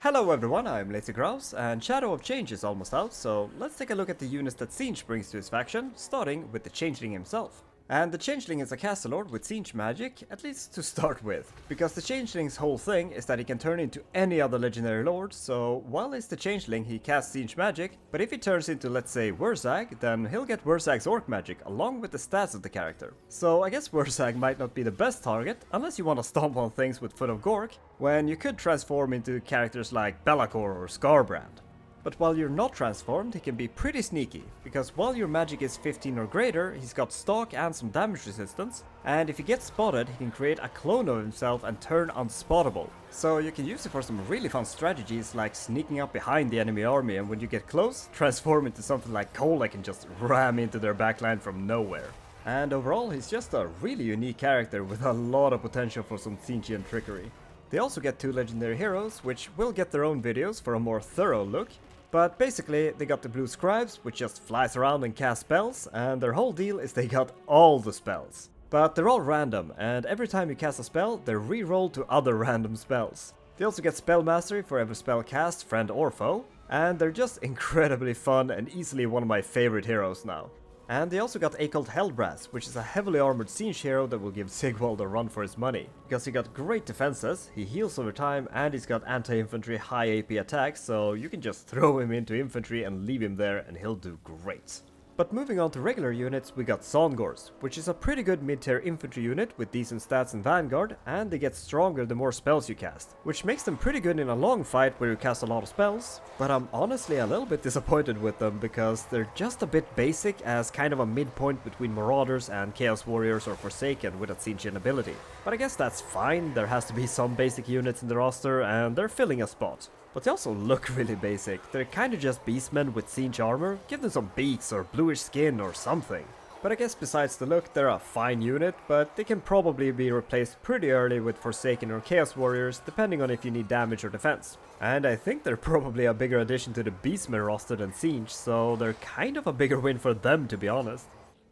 Hello everyone, I'm Lazy Grouse, and Shadow of Change is almost out, so let's take a look at the units that Tzeentch brings to his faction, starting with the Changeling himself. And the Changeling is a caster lord with Tzeentch magic, at least to start with, because the Changeling's whole thing is that he can turn into any other legendary lord, so while he's the Changeling he casts Tzeentch magic, but if he turns into, let's say, Warsack, then he'll get Warsack's orc magic along with the stats of the character. So I guess Warsack might not be the best target, unless you want to stomp on things with Foot of Gork, when you could transform into characters like Be'lakor or Skarbrand. But while you're not transformed, he can be pretty sneaky, because while your magic is 15 or greater, he's got stalk and some damage resistance, and if he gets spotted, he can create a clone of himself and turn unspottable. So you can use it for some really fun strategies like sneaking up behind the enemy army, and when you get close, transform into something like Cole that can just ram into their backline from nowhere. And overall, he's just a really unique character with a lot of potential for some Tzeentchian trickery. They also get two legendary heroes, which will get their own videos for a more thorough look. But basically, they got the blue Scribes, which just flies around and casts spells, and their whole deal is they got all the spells. But they're all random, and every time you cast a spell, they're re-rolled to other random spells. They also get spell mastery for every spell cast, friend or foe, and they're just incredibly fun and easily one of my favorite heroes now. And they also got Occult Hellbrass, which is a heavily armored Tzeentch hero that will give Sigvald a run for his money. Because he got great defenses, he heals over time, and he's got anti-infantry high AP attacks, so you can just throw him into infantry and leave him there and he'll do great. But moving on to regular units, we got Songgors, which is a pretty good mid-tier infantry unit with decent stats in Vanguard, and they get stronger the more spells you cast, which makes them pretty good in a long fight where you cast a lot of spells, but I'm honestly a little bit disappointed with them because they're just a bit basic as kind of a midpoint between Marauders and Chaos Warriors or Forsaken with a Tzeentchian ability. But I guess that's fine, there has to be some basic units in the roster and they're filling a spot. But they also look really basic, they're kinda just beastmen with Tzeentch armor, give them some beaks or bluish skin or something. But I guess besides the look, they're a fine unit, but they can probably be replaced pretty early with Forsaken or Chaos Warriors, depending on if you need damage or defense. And I think they're probably a bigger addition to the beastmen roster than Tzeentch, so they're kind of a bigger win for them to be honest.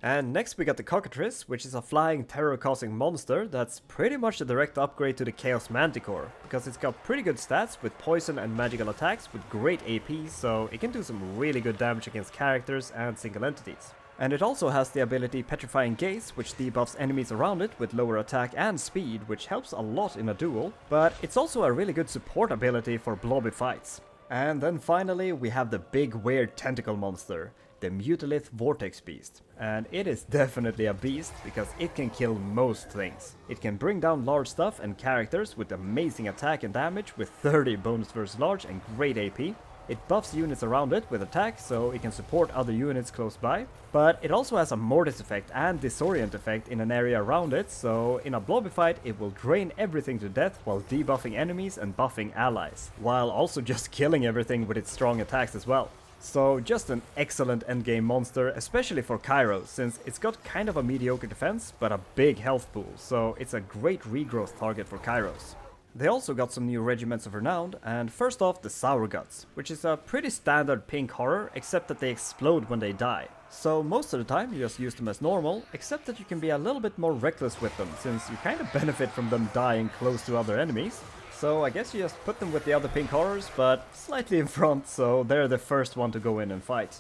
And next we got the Cockatris, which is a flying terror-causing monster that's pretty much a direct upgrade to the Chaos Manticore, because it's got pretty good stats with poison and magical attacks with great AP, so it can do some really good damage against characters and single entities. And it also has the ability Petrifying Gaze, which debuffs enemies around it with lower attack and speed, which helps a lot in a duel, but it's also a really good support ability for blobby fights. And then finally we have the big weird tentacle monster, the Mutilith Vortex Beast. And it is definitely a beast because it can kill most things. It can bring down large stuff and characters with amazing attack and damage with 30 bonus versus large and great AP. It buffs units around it with attack so it can support other units close by, but it also has a Mortis effect and Disorient effect in an area around it, so in a blobby fight it will drain everything to death while debuffing enemies and buffing allies, while also just killing everything with its strong attacks as well. So just an excellent endgame monster, especially for Kairos, since it's got kind of a mediocre defense but a big health pool, so it's a great regrowth target for Kairos. They also got some new regiments of renown, and first off the Sour Guts, which is a pretty standard pink horror, except that they explode when they die. So most of the time you just use them as normal, except that you can be a little bit more reckless with them, since you kind of benefit from them dying close to other enemies. So I guess you just put them with the other pink horrors, but slightly in front, so they're the first one to go in and fight.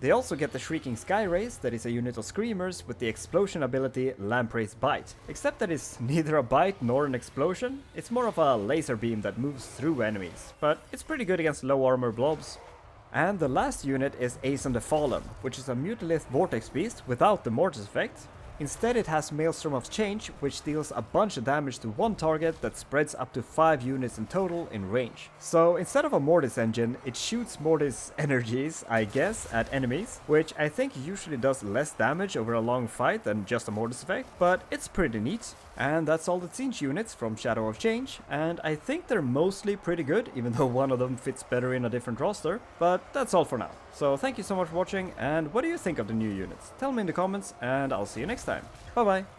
They also get the Shrieking Skyrace, that is a unit of Screamers with the explosion ability Lamprey's Bite. Except that it's neither a bite nor an explosion, it's more of a laser beam that moves through enemies, but it's pretty good against low armor blobs. And the last unit is Aeson the Fallen, which is a Mutilith Vortex Beast without the Mortis effect. Instead it has Maelstrom of Change, which deals a bunch of damage to one target that spreads up to 5 units in total in range. So instead of a Mortis engine, it shoots Mortis energies, I guess, at enemies, which I think usually does less damage over a long fight than just a Mortis effect, but it's pretty neat. And that's all the Tzeentch units from Shadow of Change, and I think they're mostly pretty good, even though one of them fits better in a different roster, but that's all for now. So thank you so much for watching, and what do you think of the new units? Tell me in the comments, and I'll see you next time. Bye bye!